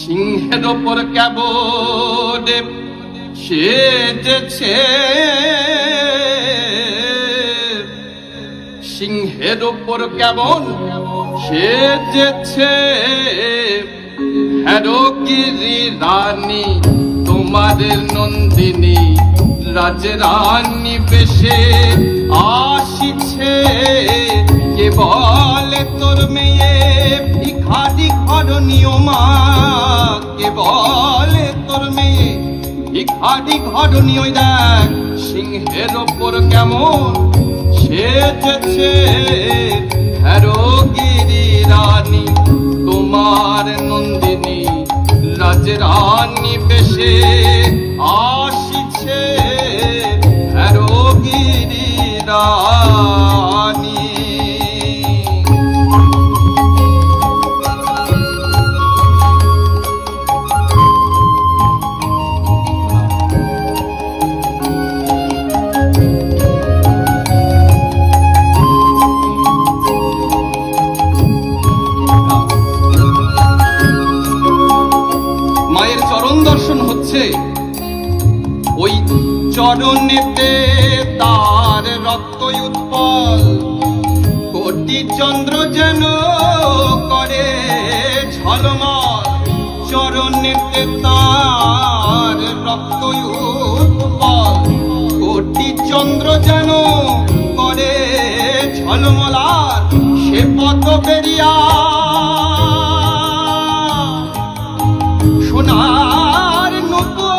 সিংহের ওপর কেবল সেজেছে, সিংহের ওপর কেমন সেজেছে হেরগিরি রানী, তোমার নন্দিনী রাজরানী বেশে আসিছে। কে বলে তোর মেয়ে ভিখারি ঘরণীয় মা, কে বলে তোর মেয়ে ভিখারি ঘরণীয়। দেখ সিংহের ওপর কেমন সেজেছে হেরগিরি রানী, তোমার নন্দিনী রাজরানী বেশে আসিছে হেরগিরি রানী। দর্শন হচ্ছে ওই চরণেতে তার রক্ত উৎপল, কোটি চন্দ্র যেন করে ঝলমল। চরণেতে তার রক্ত উৎপল, কোটি চন্দ্র যেন করে ঝলমল। আর সে পথ বেরিয়া সোনার নূপুর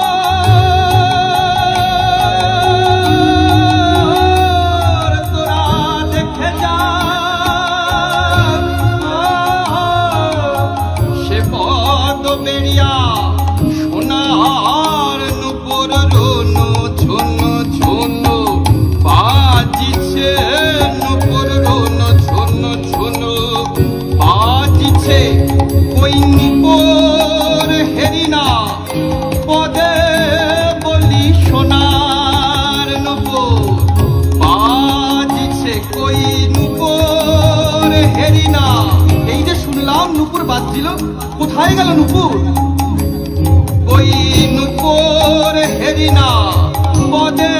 তোরা দেখে যা, সে পদ বেরিয়া সোনার নূপুর রুনু ঝুনু ঝুনু বাজিছে, নূপুর রুনু ঝুনু ঝুনু বাজিছে। ওই নূপুর হেরিনা পদে বলি সোনার নূপুর বাজিছে, কই নূপুর হেরিনা। এই যে শুনলাম নূপুর বাজছিল, কোথায় গেল নূপুর? কই নূপুর হেরিনা পদে